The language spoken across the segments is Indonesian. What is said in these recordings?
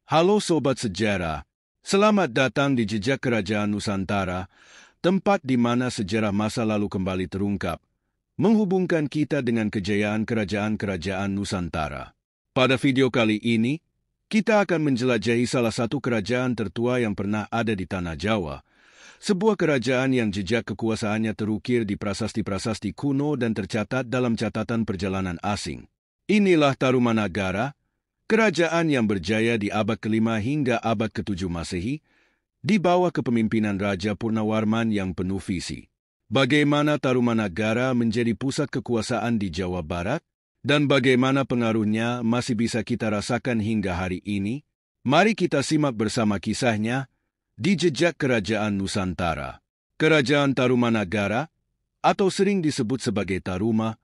Halo Sobat Sejarah, selamat datang di Jejak Kerajaan Nusantara, tempat di mana sejarah masa lalu kembali terungkap, menghubungkan kita dengan kejayaan kerajaan-kerajaan Nusantara. Pada video kali ini, kita akan menjelajahi salah satu kerajaan tertua yang pernah ada di Tanah Jawa, sebuah kerajaan yang jejak kekuasaannya terukir di prasasti-prasasti kuno dan tercatat dalam catatan perjalanan asing. Inilah Tarumanagara, kerajaan yang berjaya di abad ke-5 hingga abad ke-7 Masehi, di bawah kepemimpinan Raja Purnawarman yang penuh visi. Bagaimana Tarumanagara menjadi pusat kekuasaan di Jawa Barat, dan bagaimana pengaruhnya masih bisa kita rasakan hingga hari ini? Mari kita simak bersama kisahnya di Jejak Kerajaan Nusantara. Kerajaan Tarumanagara, atau sering disebut sebagai Taruma,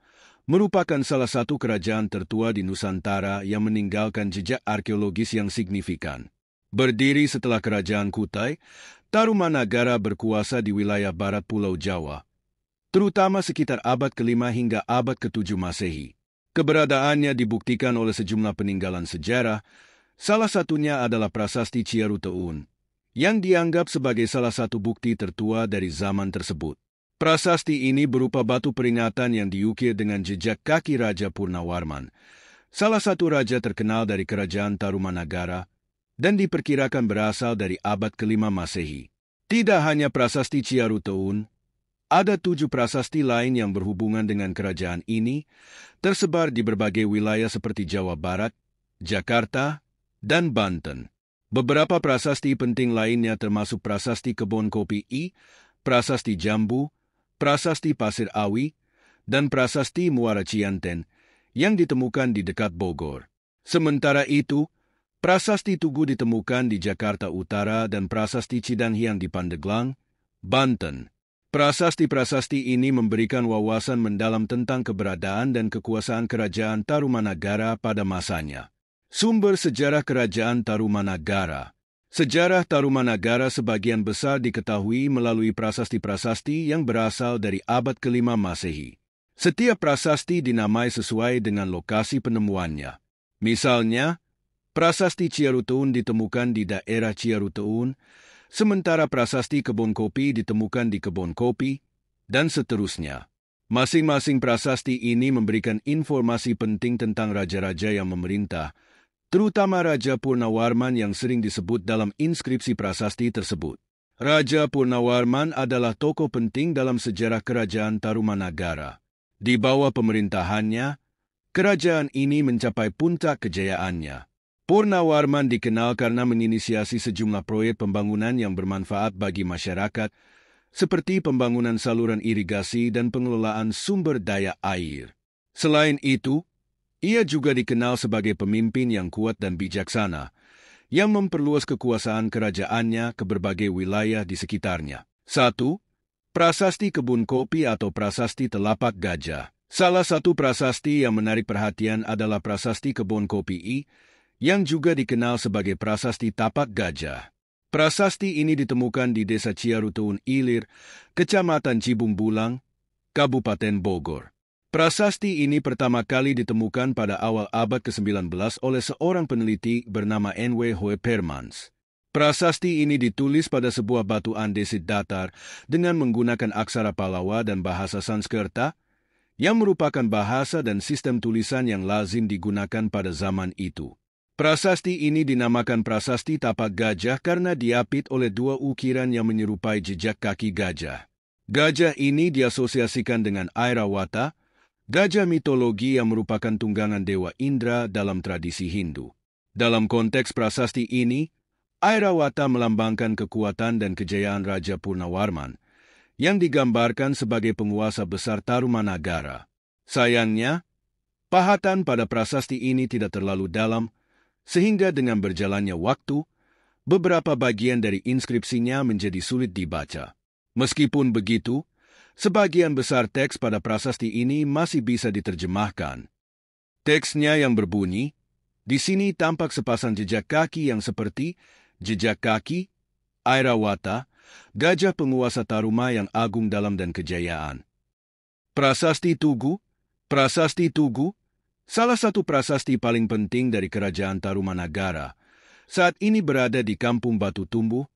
merupakan salah satu kerajaan tertua di Nusantara yang meninggalkan jejak arkeologis yang signifikan. Berdiri setelah Kerajaan Kutai, Tarumanagara berkuasa di wilayah barat Pulau Jawa, terutama sekitar abad ke-5 hingga abad ke-7 Masehi. Keberadaannya dibuktikan oleh sejumlah peninggalan sejarah, salah satunya adalah Prasasti Ciaruteun, yang dianggap sebagai salah satu bukti tertua dari zaman tersebut. Prasasti ini berupa batu peringatan yang diukir dengan jejak kaki Raja Purnawarman, salah satu raja terkenal dari Kerajaan Tarumanagara, dan diperkirakan berasal dari abad ke-5 Masehi. Tidak hanya Prasasti Ciaruteun, ada 7 prasasti lain yang berhubungan dengan kerajaan ini, tersebar di berbagai wilayah seperti Jawa Barat, Jakarta, dan Banten. Beberapa prasasti penting lainnya termasuk Prasasti Kebon Kopi I, Prasasti Jambu, Prasasti Pasir Awi, dan Prasasti Muara Cianten yang ditemukan di dekat Bogor. Sementara itu, Prasasti Tugu ditemukan di Jakarta Utara dan Prasasti Cidanhiang di Pandeglang, Banten. Prasasti-prasasti ini memberikan wawasan mendalam tentang keberadaan dan kekuasaan Kerajaan Tarumanagara pada masanya. Sumber sejarah Kerajaan Tarumanagara. Sejarah Tarumanagara sebagian besar diketahui melalui prasasti-prasasti yang berasal dari abad ke-5 Masehi. Setiap prasasti dinamai sesuai dengan lokasi penemuannya. Misalnya, Prasasti Ciaruteun ditemukan di daerah Ciaruteun, sementara Prasasti Kebon Kopi ditemukan di Kebon Kopi, dan seterusnya. Masing-masing prasasti ini memberikan informasi penting tentang raja-raja yang memerintah, terutama Raja Purnawarman yang sering disebut dalam inskripsi prasasti tersebut. Raja Purnawarman adalah tokoh penting dalam sejarah Kerajaan Tarumanagara. Di bawah pemerintahannya, kerajaan ini mencapai puncak kejayaannya. Purnawarman dikenal karena menginisiasi sejumlah proyek pembangunan yang bermanfaat bagi masyarakat, seperti pembangunan saluran irigasi dan pengelolaan sumber daya air. Selain itu, ia juga dikenal sebagai pemimpin yang kuat dan bijaksana, yang memperluas kekuasaan kerajaannya ke berbagai wilayah di sekitarnya. 1. Prasasti Kebun Kopi atau Prasasti Telapak Gajah. Salah satu prasasti yang menarik perhatian adalah Prasasti Kebun Kopi I, yang juga dikenal sebagai Prasasti Tapak Gajah. Prasasti ini ditemukan di Desa Ciaruteun Ilir, Kecamatan Cibumbulang, Kabupaten Bogor. Prasasti ini pertama kali ditemukan pada awal abad ke-19 oleh seorang peneliti bernama N.W. Hoepermans. Prasasti ini ditulis pada sebuah batu andesit datar dengan menggunakan aksara Pallawa dan bahasa Sanskerta, yang merupakan bahasa dan sistem tulisan yang lazim digunakan pada zaman itu. Prasasti ini dinamakan Prasasti Tapak Gajah karena diapit oleh 2 ukiran yang menyerupai jejak kaki gajah. Gajah ini diasosiasikan dengan Airawata, gajah mitologi yang merupakan tunggangan Dewa Indra dalam tradisi Hindu. Dalam konteks prasasti ini, Airawata melambangkan kekuatan dan kejayaan Raja Purnawarman, yang digambarkan sebagai penguasa besar Tarumanagara. Sayangnya, pahatan pada prasasti ini tidak terlalu dalam, sehingga dengan berjalannya waktu, beberapa bagian dari inskripsinya menjadi sulit dibaca. Meskipun begitu, sebagian besar teks pada prasasti ini masih bisa diterjemahkan. Teksnya yang berbunyi, di sini tampak sepasang jejak kaki yang seperti jejak kaki, Airawata, gajah penguasa Taruma yang agung dalam dan kejayaan. Prasasti Tugu, salah satu prasasti paling penting dari Kerajaan Tarumanagara, Saat ini berada di Kampung Batu Tumbuh,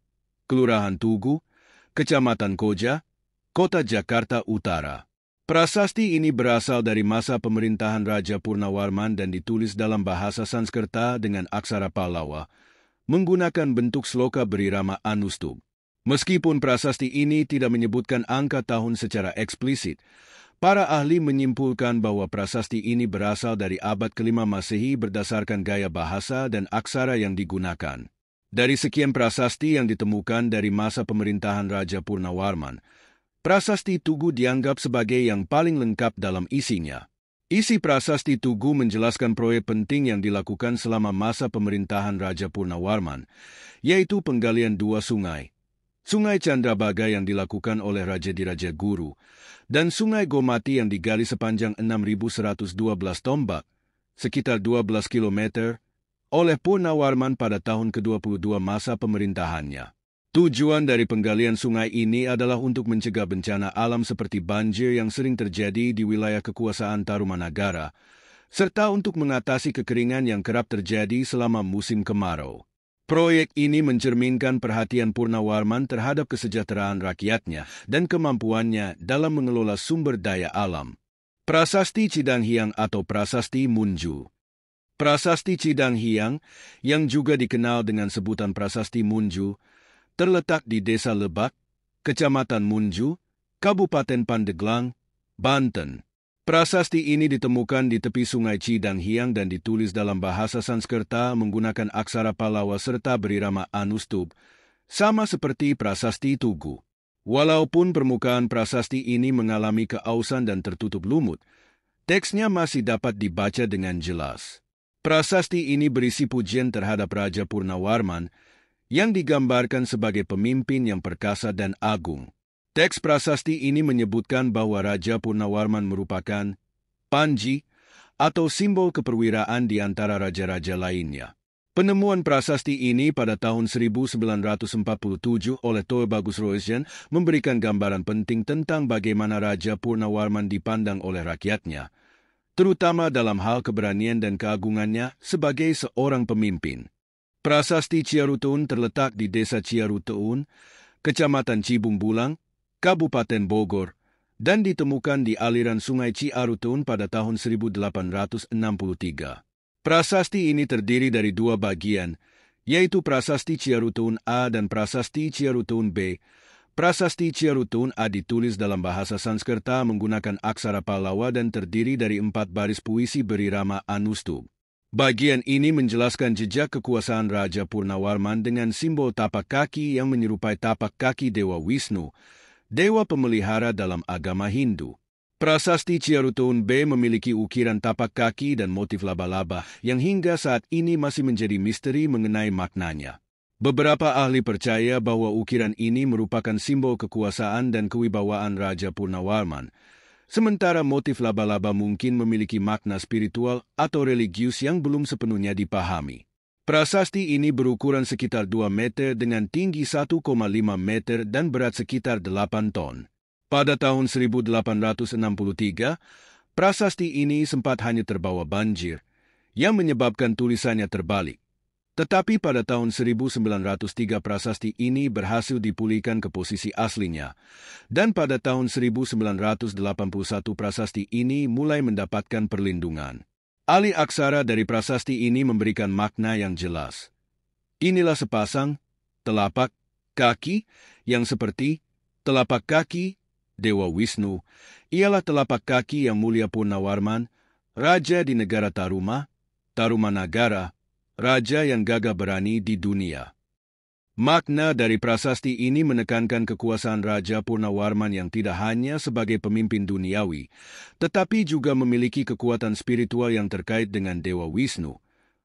Kelurahan Tugu, Kecamatan Koja, Kota Jakarta Utara. Prasasti ini berasal dari masa pemerintahan Raja Purnawarman dan ditulis dalam bahasa Sanskerta dengan aksara Pallawa, menggunakan bentuk sloka berirama Anustub. Meskipun prasasti ini tidak menyebutkan angka tahun secara eksplisit, para ahli menyimpulkan bahwa prasasti ini berasal dari abad ke-5 Masehi berdasarkan gaya bahasa dan aksara yang digunakan. Dari sekian prasasti yang ditemukan dari masa pemerintahan Raja Purnawarman, prasasti Tugu dianggap sebagai yang paling lengkap dalam isinya. Isi prasasti Tugu menjelaskan proyek penting yang dilakukan selama masa pemerintahan Raja Purnawarman, yaitu penggalian 2 sungai. Sungai Chandrabaga yang dilakukan oleh Raja Diraja Guru, dan Sungai Gomati yang digali sepanjang 6.112 tombak, sekitar 12 km, oleh Purnawarman pada tahun ke-22 masa pemerintahannya. Tujuan dari penggalian sungai ini adalah untuk mencegah bencana alam seperti banjir yang sering terjadi di wilayah kekuasaan Tarumanagara, serta untuk mengatasi kekeringan yang kerap terjadi selama musim kemarau. Proyek ini mencerminkan perhatian Purnawarman terhadap kesejahteraan rakyatnya dan kemampuannya dalam mengelola sumber daya alam. Prasasti Cidanghiang atau Prasasti Munju. Prasasti Cidanghiang, yang juga dikenal dengan sebutan Prasasti Munju, terletak di Desa Lebak, Kecamatan Munju, Kabupaten Pandeglang, Banten. Prasasti ini ditemukan di tepi Sungai Cidanghiang dan ditulis dalam bahasa Sanskerta menggunakan aksara Pallawa serta berirama Anustub, sama seperti Prasasti Tugu. Walaupun permukaan prasasti ini mengalami keausan dan tertutup lumut, teksnya masih dapat dibaca dengan jelas. Prasasti ini berisi pujian terhadap Raja Purnawarman yang digambarkan sebagai pemimpin yang perkasa dan agung. Teks prasasti ini menyebutkan bahwa Raja Purnawarman merupakan panji atau simbol keperwiraan di antara raja-raja lainnya. Penemuan prasasti ini pada tahun 1947 oleh Toe Bagus Roesian memberikan gambaran penting tentang bagaimana Raja Purnawarman dipandang oleh rakyatnya, terutama dalam hal keberanian dan keagungannya sebagai seorang pemimpin. Prasasti Ciaruteun terletak di Desa Ciaruteun, Kecamatan Cibungbulang, Kabupaten Bogor, dan ditemukan di aliran Sungai Ciaruteun pada tahun 1863. Prasasti ini terdiri dari 2 bagian, yaitu Prasasti Ciaruteun A dan Prasasti Ciaruteun B. Prasasti Ciaruteun A ditulis dalam bahasa Sanskerta menggunakan aksara Pallawa dan terdiri dari 4 baris puisi berirama Anustub. Bagian ini menjelaskan jejak kekuasaan Raja Purnawarman dengan simbol tapak kaki yang menyerupai tapak kaki Dewa Wisnu, dewa pemelihara dalam agama Hindu. Prasasti Ciaruteun B memiliki ukiran tapak kaki dan motif laba-laba yang hingga saat ini masih menjadi misteri mengenai maknanya. Beberapa ahli percaya bahwa ukiran ini merupakan simbol kekuasaan dan kewibawaan Raja Purnawarman, sementara motif laba-laba mungkin memiliki makna spiritual atau religius yang belum sepenuhnya dipahami. Prasasti ini berukuran sekitar 2 meter dengan tinggi 1,5 meter dan berat sekitar 8 ton. Pada tahun 1863, prasasti ini sempat hanya terbawa banjir, yang menyebabkan tulisannya terbalik. Tetapi pada tahun 1903 prasasti ini berhasil dipulihkan ke posisi aslinya, dan pada tahun 1981 prasasti ini mulai mendapatkan perlindungan. Alih aksara dari prasasti ini memberikan makna yang jelas. Inilah sepasang telapak kaki yang seperti telapak kaki Dewa Wisnu, ialah telapak kaki yang mulia Purnawarman, raja di negara Tarumanagara, raja yang gagah berani di dunia. Makna dari prasasti ini menekankan kekuasaan Raja Purnawarman yang tidak hanya sebagai pemimpin duniawi, tetapi juga memiliki kekuatan spiritual yang terkait dengan Dewa Wisnu,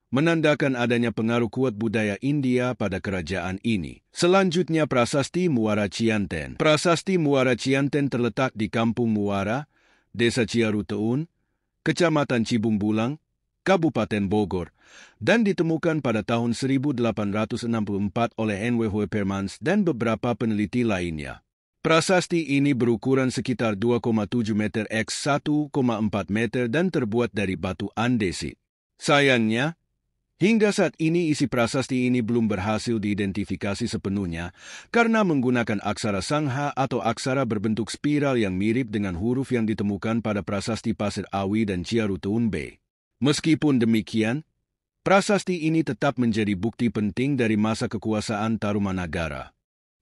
menandakan adanya pengaruh kuat budaya India pada kerajaan ini. Selanjutnya Prasasti Muara Cianten. Prasasti Muara Cianten terletak di Kampung Muara, Desa Ciaruteun, Kecamatan Cibungbulang, Kabupaten Bogor, dan ditemukan pada tahun 1864 oleh N.W. Permans dan beberapa peneliti lainnya. Prasasti ini berukuran sekitar 2,7 meter x 1,4 meter dan terbuat dari batu andesit. Sayangnya, Hingga saat ini isi prasasti ini belum berhasil diidentifikasi sepenuhnya karena menggunakan aksara Sangha atau aksara berbentuk spiral yang mirip dengan huruf yang ditemukan pada prasasti Pasir Awi dan Ciarutunbe. Meskipun demikian, prasasti ini tetap menjadi bukti penting dari masa kekuasaan Tarumanagara.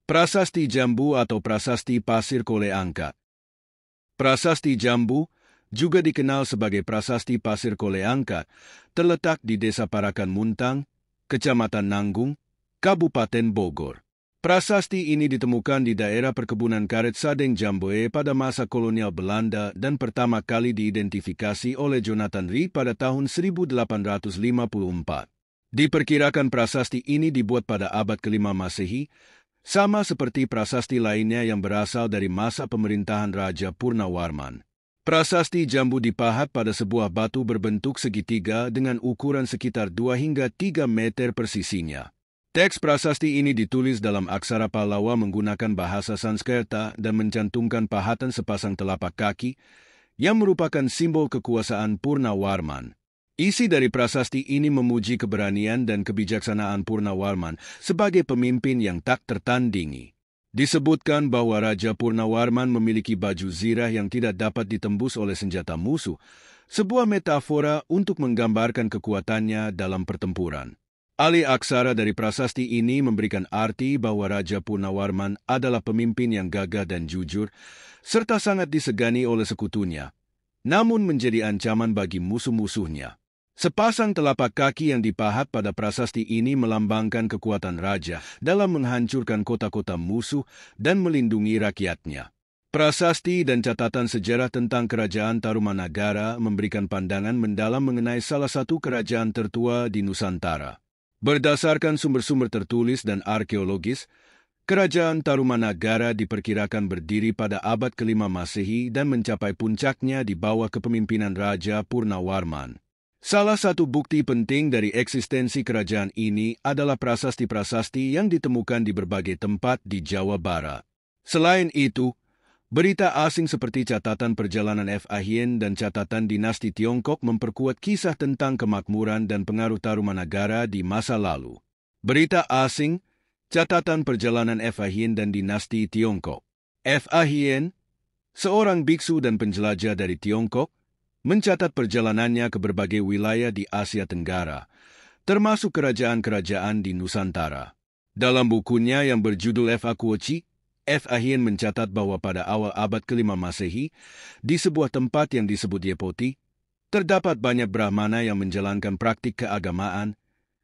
Prasasti Jambu atau prasasti Pasir Kole Angkat. Prasasti Jambu, juga dikenal sebagai Prasasti Pasir Kole Angkat, terletak di Desa Parakan Muntang, Kecamatan Nanggung, Kabupaten Bogor. Prasasti ini ditemukan di daerah perkebunan karet Sadeng Jamboe pada masa kolonial Belanda dan pertama kali diidentifikasi oleh Jonathan Rie pada tahun 1854. Diperkirakan prasasti ini dibuat pada abad ke-5 Masehi, sama seperti prasasti lainnya yang berasal dari masa pemerintahan Raja Purnawarman. Prasasti Jambu dipahat pada sebuah batu berbentuk segitiga dengan ukuran sekitar 2 hingga 3 meter persisinya. Teks prasasti ini ditulis dalam aksara Pallawa menggunakan bahasa Sanskerta dan mencantumkan pahatan sepasang telapak kaki yang merupakan simbol kekuasaan Purnawarman. Isi dari prasasti ini memuji keberanian dan kebijaksanaan Purnawarman sebagai pemimpin yang tak tertandingi. Disebutkan bahwa Raja Purnawarman memiliki baju zirah yang tidak dapat ditembus oleh senjata musuh, sebuah metafora untuk menggambarkan kekuatannya dalam pertempuran. Alih aksara dari prasasti ini memberikan arti bahwa Raja Purnawarman adalah pemimpin yang gagah dan jujur, serta sangat disegani oleh sekutunya, namun menjadi ancaman bagi musuh-musuhnya. Sepasang telapak kaki yang dipahat pada prasasti ini melambangkan kekuatan raja dalam menghancurkan kota-kota musuh dan melindungi rakyatnya. Prasasti dan catatan sejarah tentang kerajaan Tarumanagara memberikan pandangan mendalam mengenai salah satu kerajaan tertua di Nusantara. Berdasarkan sumber-sumber tertulis dan arkeologis, kerajaan Tarumanagara diperkirakan berdiri pada abad ke-5 Masehi dan mencapai puncaknya di bawah kepemimpinan Raja Purnawarman. Salah satu bukti penting dari eksistensi kerajaan ini adalah prasasti-prasasti yang ditemukan di berbagai tempat di Jawa Barat. Selain itu, berita asing seperti catatan perjalanan F.A. Hien dan catatan dinasti Tiongkok memperkuat kisah tentang kemakmuran dan pengaruh Tarumanagara di masa lalu. Berita asing, catatan perjalanan F.A. Hien dan dinasti Tiongkok. F.A. Hien, seorang biksu dan penjelajah dari Tiongkok, mencatat perjalanannya ke berbagai wilayah di Asia Tenggara, termasuk kerajaan-kerajaan di Nusantara. Dalam bukunya yang berjudul F.A. Kuoci, F.A. Hien mencatat bahwa pada awal abad ke-5 Masehi, di sebuah tempat yang disebut Yepoti, terdapat banyak Brahmana yang menjalankan praktik keagamaan,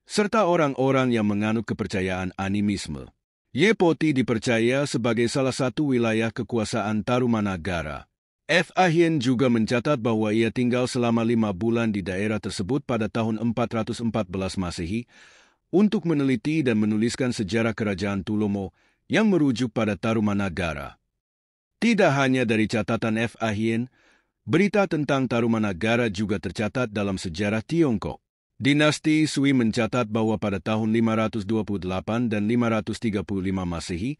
serta orang-orang yang menganut kepercayaan animisme. Yepoti dipercaya sebagai salah satu wilayah kekuasaan Tarumanagara. F.A. Hien juga mencatat bahwa ia tinggal selama 5 bulan di daerah tersebut pada tahun 414 Masehi untuk meneliti dan menuliskan sejarah kerajaan Tulomo yang merujuk pada Tarumanagara. Tidak hanya dari catatan F.A. Hien, berita tentang Tarumanagara juga tercatat dalam sejarah Tiongkok. Dinasti Sui mencatat bahwa pada tahun 528 dan 535 Masehi,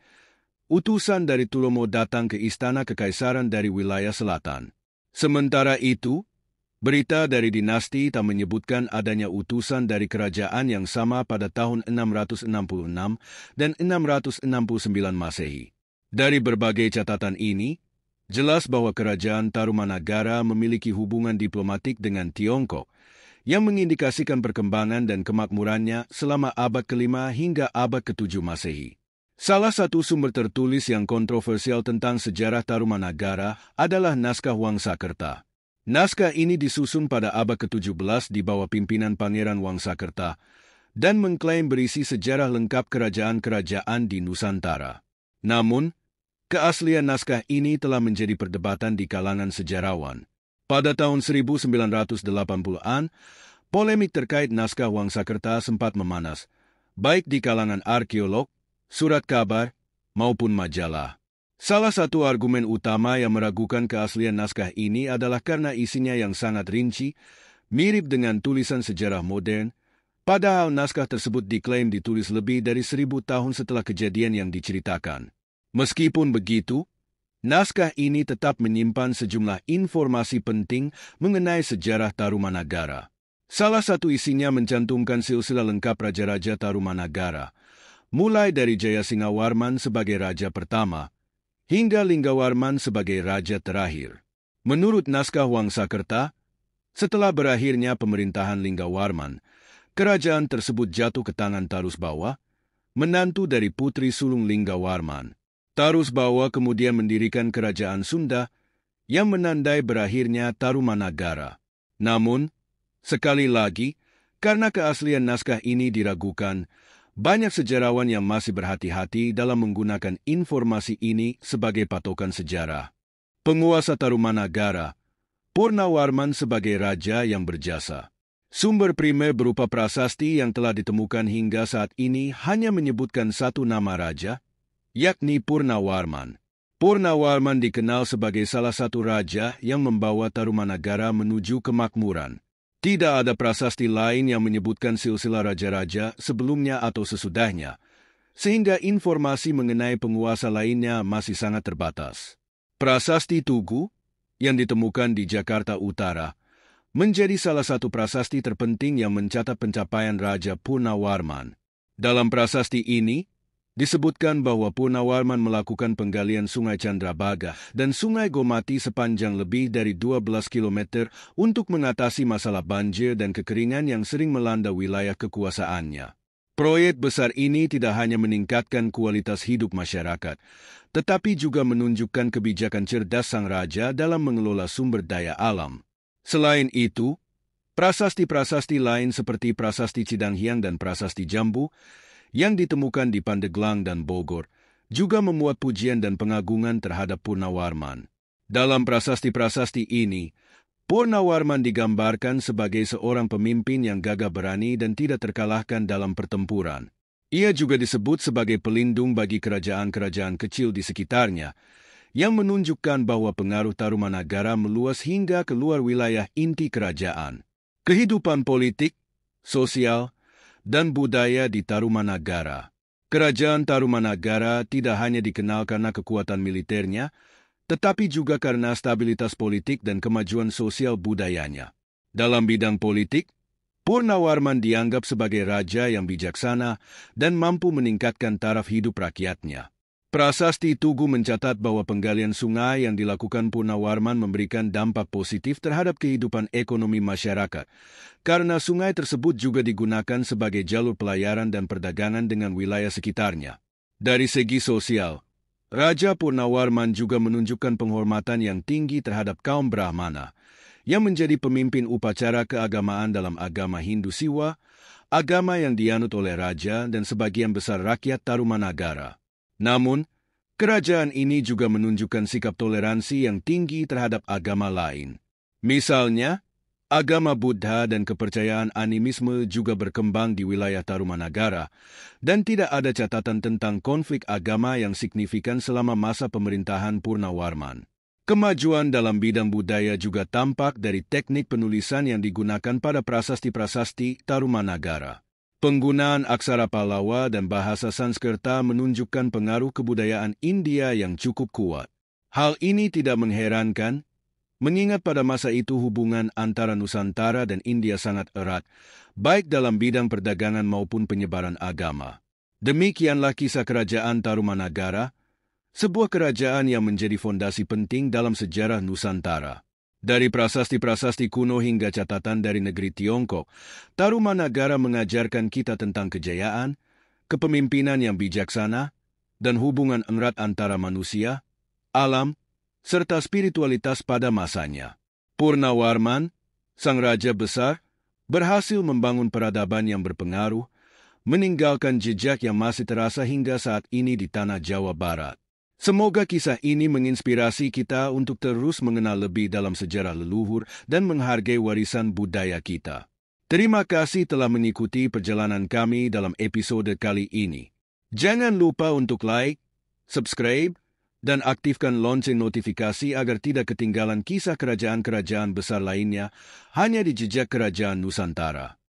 utusan dari Tulomo datang ke istana kekaisaran dari wilayah selatan. Sementara itu, berita dari dinasti tak menyebutkan adanya utusan dari kerajaan yang sama pada tahun 666 dan 669 Masehi. Dari berbagai catatan ini, jelas bahwa kerajaan Tarumanagara memiliki hubungan diplomatik dengan Tiongkok, yang mengindikasikan perkembangan dan kemakmurannya selama abad ke-5 hingga abad ke-7 Masehi. Salah satu sumber tertulis yang kontroversial tentang sejarah Tarumanagara adalah naskah Wangsakerta. Naskah ini disusun pada abad ke-17 di bawah pimpinan Pangeran Wangsakerta dan mengklaim berisi sejarah lengkap kerajaan-kerajaan di Nusantara. Namun, keaslian naskah ini telah menjadi perdebatan di kalangan sejarawan. Pada tahun 1980-an, polemik terkait naskah Wangsakerta sempat memanas, baik di kalangan arkeolog, surat kabar, maupun majalah. Salah satu argumen utama yang meragukan keaslian naskah ini adalah karena isinya yang sangat rinci, mirip dengan tulisan sejarah modern, padahal naskah tersebut diklaim ditulis lebih dari 1000 tahun setelah kejadian yang diceritakan. Meskipun begitu, naskah ini tetap menyimpan sejumlah informasi penting mengenai sejarah Tarumanagara. Salah satu isinya mencantumkan silsilah lengkap raja-raja Tarumanagara, mulai dari Jayasingawarman sebagai raja pertama, hingga Linggawarman sebagai raja terakhir. Menurut naskah Wangsakerta, setelah berakhirnya pemerintahan Linggawarman, kerajaan tersebut jatuh ke tangan Tarusbawa, menantu dari putri sulung Linggawarman. Tarusbawa kemudian mendirikan kerajaan Sunda yang menandai berakhirnya Tarumanagara. Namun, sekali lagi, karena keaslian naskah ini diragukan, banyak sejarawan yang masih berhati-hati dalam menggunakan informasi ini sebagai patokan sejarah. Penguasa Tarumanagara, Purnawarman sebagai raja yang berjasa. Sumber primer berupa prasasti yang telah ditemukan hingga saat ini hanya menyebutkan satu nama raja, yakni Purnawarman. Purnawarman dikenal sebagai salah satu raja yang membawa Tarumanagara menuju kemakmuran. Tidak ada prasasti lain yang menyebutkan silsilah raja-raja sebelumnya atau sesudahnya, sehingga informasi mengenai penguasa lainnya masih sangat terbatas. Prasasti Tugu, yang ditemukan di Jakarta Utara, menjadi salah satu prasasti terpenting yang mencatat pencapaian Raja Purnawarman. Dalam prasasti ini, disebutkan bahwa Purnawarman melakukan penggalian Sungai Chandrabaga dan Sungai Gomati sepanjang lebih dari 12 km untuk mengatasi masalah banjir dan kekeringan yang sering melanda wilayah kekuasaannya. Proyek besar ini tidak hanya meningkatkan kualitas hidup masyarakat, tetapi juga menunjukkan kebijakan cerdas sang raja dalam mengelola sumber daya alam. Selain itu, prasasti-prasasti lain seperti Prasasti Cidanghyang dan Prasasti Jambu yang ditemukan di Pandeglang dan Bogor juga memuat pujian dan pengagungan terhadap Purnawarman. Dalam prasasti-prasasti ini, Purnawarman digambarkan sebagai seorang pemimpin yang gagah berani dan tidak terkalahkan dalam pertempuran. Ia juga disebut sebagai pelindung bagi kerajaan-kerajaan kecil di sekitarnya, yang menunjukkan bahwa pengaruh Tarumanagara meluas hingga keluar wilayah inti kerajaan. Kehidupan politik, sosial, dan budaya di Tarumanagara. Kerajaan Tarumanagara tidak hanya dikenal karena kekuatan militernya, tetapi juga karena stabilitas politik dan kemajuan sosial budayanya. Dalam bidang politik, Purnawarman dianggap sebagai raja yang bijaksana dan mampu meningkatkan taraf hidup rakyatnya. Prasasti Tugu mencatat bahwa penggalian sungai yang dilakukan Purnawarman memberikan dampak positif terhadap kehidupan ekonomi masyarakat, karena sungai tersebut juga digunakan sebagai jalur pelayaran dan perdagangan dengan wilayah sekitarnya. Dari segi sosial, Raja Purnawarman juga menunjukkan penghormatan yang tinggi terhadap kaum Brahmana, yang menjadi pemimpin upacara keagamaan dalam agama Hindu Siwa, agama yang dianut oleh raja dan sebagian besar rakyat Tarumanagara. Namun, kerajaan ini juga menunjukkan sikap toleransi yang tinggi terhadap agama lain. Misalnya, agama Buddha dan kepercayaan animisme juga berkembang di wilayah Tarumanagara, dan tidak ada catatan tentang konflik agama yang signifikan selama masa pemerintahan Purnawarman. Kemajuan dalam bidang budaya juga tampak dari teknik penulisan yang digunakan pada prasasti-prasasti Tarumanagara. Penggunaan aksara Pallawa dan bahasa Sanskerta menunjukkan pengaruh kebudayaan India yang cukup kuat. Hal ini tidak mengherankan, mengingat pada masa itu hubungan antara Nusantara dan India sangat erat, baik dalam bidang perdagangan maupun penyebaran agama. Demikianlah kisah kerajaan Tarumanagara, sebuah kerajaan yang menjadi fondasi penting dalam sejarah Nusantara. Dari prasasti-prasasti kuno hingga catatan dari negeri Tiongkok, Tarumanagara mengajarkan kita tentang kejayaan, kepemimpinan yang bijaksana, dan hubungan erat antara manusia, alam, serta spiritualitas pada masanya. Purnawarman, sang raja besar, berhasil membangun peradaban yang berpengaruh, meninggalkan jejak yang masih terasa hingga saat ini di tanah Jawa Barat. Semoga kisah ini menginspirasi kita untuk terus mengenal lebih dalam sejarah leluhur dan menghargai warisan budaya kita. Terima kasih telah mengikuti perjalanan kami dalam episode kali ini. Jangan lupa untuk like, subscribe, dan aktifkan lonceng notifikasi agar tidak ketinggalan kisah kerajaan-kerajaan besar lainnya hanya di Jejak Kerajaan Nusantara.